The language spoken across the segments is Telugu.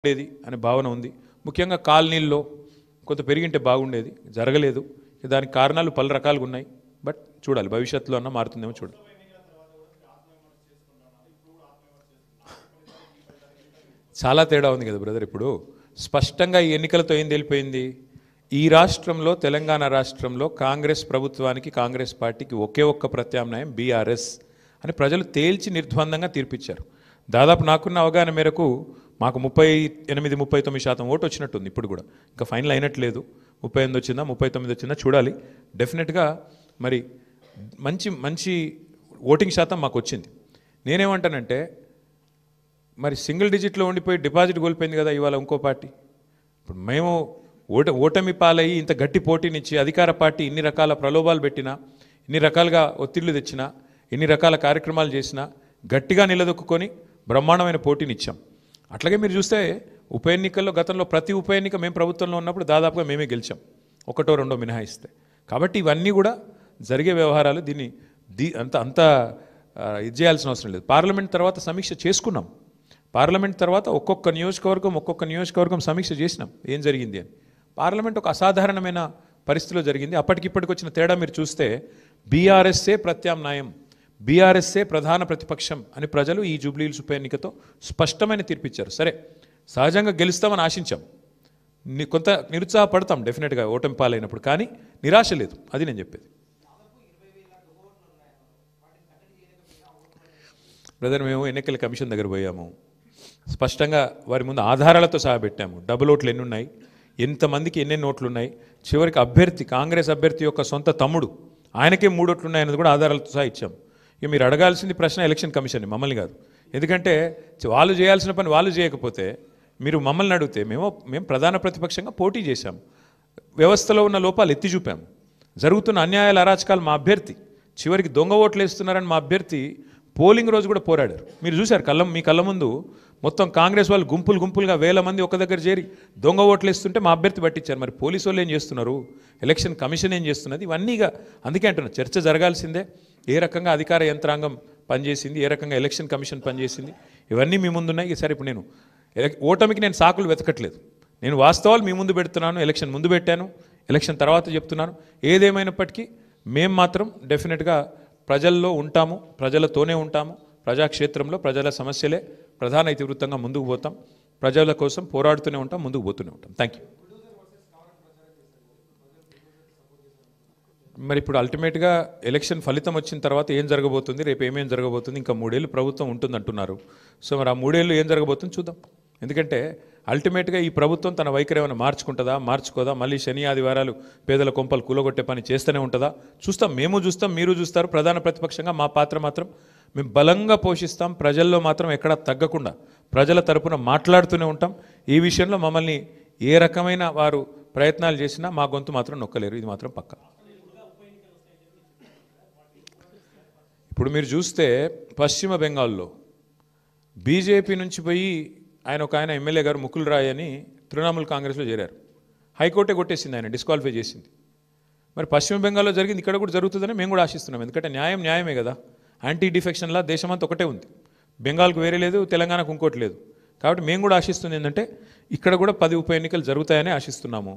ఉండేది అనే భావన ఉంది. ముఖ్యంగా కాలనీల్లో కొంత పెరిగింటే బాగుండేది, జరగలేదు. దానికి కారణాలు పలు రకాలుగా ఉన్నాయి. బట్ చూడాలి, భవిష్యత్తులో అన్న మారుతుందేమో చూడాలి. చాలా తేడా ఉంది కదా బ్రదర్. ఇప్పుడు స్పష్టంగా ఈ ఎన్నికలతో ఏం తెలిపోయింది, ఈ రాష్ట్రంలో తెలంగాణ రాష్ట్రంలో కాంగ్రెస్ ప్రభుత్వానికి కాంగ్రెస్ పార్టీకి ఒకే ఒక్క ప్రత్యామ్నాయం బీఆర్ఎస్ అని ప్రజలు తేల్చి నిర్ద్వందంగా తీర్పిచ్చారు. దాదాపు నాకున్న అవగాహన మేరకు మాకు 38-39% ఓటు వచ్చినట్టుంది. ఇప్పుడు కూడా ఇంకా ఫైనల్ అయినట్లేదు. 38 వచ్చిందా 39 వచ్చిందా చూడాలి. డెఫినెట్గా మరి మంచి ఓటింగ్ శాతం మాకు వచ్చింది. నేనేమంటానంటే మరి సింగిల్ డిజిట్లో ఉండిపోయి డిపాజిట్ కోల్పోయింది కదా ఇవాళ ఇంకో పార్టీ. ఇప్పుడు మేము ఓటమి పాలయ్యి ఇంత గట్టి పోటీనిచ్చి అధికార పార్టీ ఇన్ని రకాల ప్రలోభాలు పెట్టినా, ఇన్ని రకాలుగా ఒత్తిళ్లు తెచ్చినా, ఎన్ని రకాల కార్యక్రమాలు చేసినా గట్టిగా నిలదొక్కుని బ్రహ్మాండమైన పోటీనిచ్చాం. అట్లాగే మీరు చూస్తే ఉప ఎన్నికల్లో గతంలో ప్రతి ఉప ఎన్నిక మేము ప్రభుత్వంలో ఉన్నప్పుడు దాదాపుగా మేమే గెలిచాం, ఒకటో రెండో మినహాయిస్తే. కాబట్టి ఇవన్నీ కూడా జరిగే వ్యవహారాలు. దీన్ని అంత ఇది చేయాల్సిన అవసరం లేదు. పార్లమెంట్ తర్వాత సమీక్ష చేసుకున్నాం. పార్లమెంట్ తర్వాత ఒక్కొక్క నియోజకవర్గం సమీక్ష చేసినాం ఏం జరిగింది అని. పార్లమెంట్ ఒక అసాధారణమైన పరిస్థితిలో జరిగింది. అప్పటికిప్పటికి వచ్చిన తేడా మీరు చూస్తే బీఆర్ఎస్ఏ ప్రత్యామ్నాయం, బీఆర్ఎస్ఏ ప్రధాన ప్రతిపక్షం అని ప్రజలు ఈ జూబ్లీహిల్స్ ఉప ఎన్నికతో స్పష్టమైన తీర్పిచ్చారు. సరే, సహజంగా గెలుస్తామని ఆశించాం, కొంత నిరుత్సాహపడతాం డెఫినెట్గా ఓటమి పాలైనప్పుడు, కానీ నిరాశ లేదు. అది నేను చెప్పేది. బ్రదర్, మేము ఎన్నికల కమిషన్ దగ్గర పోయాము, స్పష్టంగా వారి ముందు ఆధారాలతో సహా పెట్టాము. డబుల్ ఓట్లు ఎన్ని ఉన్నాయి, ఎంతమందికి ఎన్నెన్ని ఓట్లు ఉన్నాయి, చివరికి అభ్యర్థి కాంగ్రెస్ అభ్యర్థి యొక్క సొంత తమ్ముడు ఆయనకే 3 ఓట్లు ఉన్నాయన్నది కూడా ఆధారాలతో సహా ఇచ్చాము. ఇక మీరు అడగాల్సింది ప్రశ్న ఎలక్షన్ కమిషన్ని, మమ్మల్ని కాదు. ఎందుకంటే వాళ్ళు చేయాల్సిన పని వాళ్ళు చేయకపోతే మీరు మమ్మల్ని అడిగితే మేము ప్రధాన ప్రతిపక్షంగా పోటీ చేశాం, వ్యవస్థలో ఉన్న లోపాలు ఎత్తి చూపాము, జరుగుతున్న అన్యాయాల అరాచకాలు మా అభ్యర్థి, చివరికి దొంగ ఓట్లు వేస్తున్నారని మా అభ్యర్థి పోలింగ్ రోజు కూడా పోరాడారు. మీరు చూశారు మీ కళ్ళ ముందు మొత్తం కాంగ్రెస్ వాళ్ళు గుంపులుగా 1000 మంది ఒక దగ్గర చేరి దొంగ ఓట్లు వేస్తుంటే మా అభ్యర్థి పట్టించారు. మరి పోలీసు వాళ్ళు ఏం చేస్తున్నారు, ఎలక్షన్ కమిషన్ ఏం చేస్తున్నది, ఇవన్నీగా అందుకే అంటున్నారు చర్చ జరగాల్సిందే. ఏ రకంగా అధికార యంత్రాంగం పనిచేసింది, ఏ రకంగా ఎలక్షన్ కమిషన్ పనిచేసింది, ఇవన్నీ మీ ముందున్నాయి. సరే, ఇప్పుడు నేను ఓటమికి నేను సాకులు వెతకట్లేదు, నేను వాస్తవాలు మీ ముందు పెడుతున్నాను. ఎలక్షన్ ముందు పెట్టాను, ఎలక్షన్ తర్వాత చెప్తున్నాను. ఏదేమైనప్పటికీ మేము మాత్రం డెఫినెట్గా ప్రజల్లో ఉంటాము, ప్రజలతోనే ఉంటాము. ప్రజాక్షేత్రంలో ప్రజల సమస్యలే ప్రధాన ఇతివృత్తంగా ముందుకు పోతాం, ప్రజల కోసం పోరాడుతూనే ఉంటాం, ముందుకు పోతూనే ఉంటాం. Thank you. మరి ఇప్పుడు అల్టిమేట్గా ఎలక్షన్ ఫలితం వచ్చిన తర్వాత ఏం జరగబోతుంది, రేపు ఏమేం జరగబోతుంది, ఇంకా 3 ఏళ్ళు ప్రభుత్వం ఉంటుంది అంటున్నారు. సో మరి ఆ 3 ఏళ్ళు ఏం జరగబోతుంది చూద్దాం. ఎందుకంటే అల్టిమేట్గా ఈ ప్రభుత్వం తన వైఖరి ఏమైనా మార్చుకోదా, మళ్ళీ శని ఆదివారాలు పేదల కొంపలు కూలగొట్టే పని చేస్తూనే ఉంటుందా చూస్తాం. మేము చూస్తాం, మీరు చూస్తారు. ప్రధాన ప్రతిపక్షంగా మా పాత్ర మాత్రం మేము బలంగా పోషిస్తాం. ప్రజల్లో మాత్రం ఎక్కడా తగ్గకుండా ప్రజల తరపున మాట్లాడుతూనే ఉంటాం. ఈ విషయంలో మమ్మల్ని ఏ రకమైన వారు ప్రయత్నాలు చేసినా మా గొంతు మాత్రం నొక్కలేరు, ఇది మాత్రం పక్కా. ఇప్పుడు మీరు చూస్తే పశ్చిమ బెంగాల్లో బీజేపీ నుంచి పోయి ఒక ఆయన ఎమ్మెల్యే గారు ముకుల్ రాయ్ అని తృణమూల్ కాంగ్రెస్లో చేరారు. హైకోర్టే కొట్టేసింది, ఆయన డిస్క్వాలిఫై చేసింది. మరి పశ్చిమ బెంగాల్లో జరిగింది ఇక్కడ కూడా జరుగుతుందని మేము కూడా ఆశిస్తున్నాం. ఎందుకంటే న్యాయమే కదా. యాంటీ డిఫెక్షన్లా దేశమంతా ఒకటే ఉంది, బెంగాల్కు వేరే లేదు, తెలంగాణకు ఇంకోటి లేదు. కాబట్టి మేము కూడా ఆశిస్తుంది ఏంటంటే ఇక్కడ కూడా 10 ఉప ఎన్నికలు జరుగుతాయని ఆశిస్తున్నాము.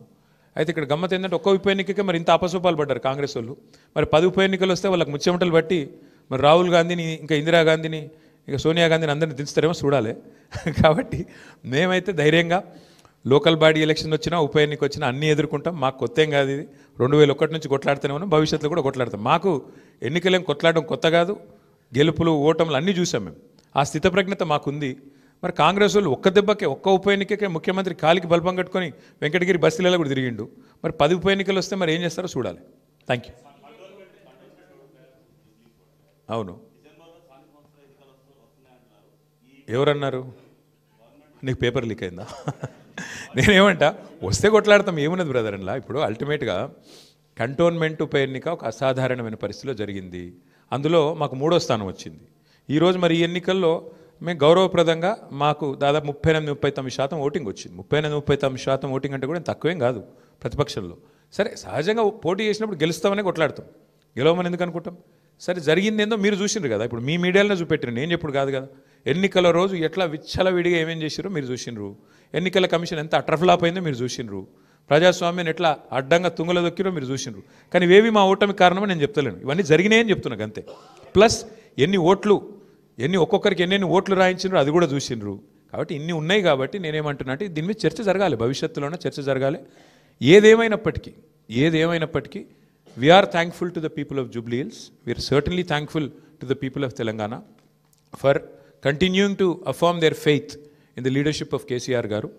అయితే ఇక్కడ గమ్మత్ ఏంటంటే ఒక్క ఉప ఎన్నికకే మరి ఇంత అపసోపాలు పడ్డారు కాంగ్రెస్ వాళ్ళు. మరి 10 ఉప ఎన్నికలు వస్తే వాళ్ళకి ముచ్చెమటలు బట్టి మరి రాహుల్ గాంధీని, ఇంకా ఇందిరాగాంధీని, ఇక సోనియా గాంధీని అందరినీ దించుతారేమో చూడాలి. కాబట్టి మేమైతే ధైర్యంగా లోకల్ బాడీ ఎలక్షన్ వచ్చినా ఉప ఎన్నిక వచ్చినా అన్నీ ఎదుర్కొంటాం. మాకు కొత్త ఏం కాదు ఇది. 2001 నుంచి కొట్లాడుతూనే ఉన్నాం, భవిష్యత్తులో కూడా కొట్లాడతాం. మాకు ఎన్నికలేం కొట్లాడడం కొత్త కాదు, గెలుపులు ఓటములు అన్నీ చూసాం మేము. ఆ స్థితప్రజ్ఞత మాకుంది. మరి కాంగ్రెస్ వాళ్ళు ఒక్క ఉప ఎన్నికకే ముఖ్యమంత్రి కాలికి బల్బం కట్టుకొని వెంకటగిరి బస్తీలలో కూడా తిరిగిండు. మరి 10 ఉప ఎన్నికలు వస్తే మరి ఏం చేస్తారో చూడాలి. Thank you. అవును, ఎవరన్నారు? నీకు పేపర్ లీక్ అయిందా? నేనేమంటా, వస్తే కొట్లాడతాం, ఏమున్నది బ్రదర్ అలా. ఇప్పుడు అల్టిమేట్గా కంటోన్మెంట్ ఉప ఎన్నిక ఒక అసాధారణమైన పరిస్థితిలో జరిగింది. అందులో మాకు 3వ స్థానం వచ్చింది. ఈరోజు మరి ఈ ఎన్నికల్లో మేము గౌరవప్రదంగా మాకు దాదాపు 38-39% ఓటింగ్ వచ్చింది. 38-39% ఓటింగ్ అంటే కూడా తక్కువేం కాదు ప్రతిపక్షంలో. సరే, సహజంగా పోటీ చేసినప్పుడు గెలుస్తామనే కొట్లాడతాం, గెలవమని ఎందుకు అనుకుంటాం? సరే, జరిగింది ఏందో మీరు చూసిండ్రు కదా, ఇప్పుడు మీ మీడియాలో చూపెట్టిన, నేను చెప్పుడు కాదు కదా. ఎన్నికల రోజు ఎట్లా విచ్చలవిడిగా ఏమేం చేసిరో మీరు చూసిండ్రు. ఎన్నికల కమిషన్ ఎంత అట్రఫ్లాప్ అయిందో మీరు చూసినారు, ప్రజాస్వామ్యాన్ని ఎట్లా అడ్డంగా తుంగలో దొక్కిరో మీరు చూసినారు. కానీ ఇవేవి మా ఓటమి కారణమని నేను చెప్తలేను, ఇవన్నీ జరిగినాయని చెప్తున్నా అంతే. ప్లస్ ఒక్కొక్కరికి ఎన్నెన్ని ఓట్లు రాయించినారో అది కూడా చూసినారు. కాబట్టి ఇన్ని ఉన్నాయి కాబట్టి నేనేమంటున్నా అంటే దీని మీద చర్చ జరగాలి, భవిష్యత్తులోనే చర్చ జరగాలి. ఏదేమైనప్పటికీ we're thankful to the people of Jubilee Hills, we're certainly thankful to the people of Telangana for continuing to affirm their faith in the leadership of KCR గారు.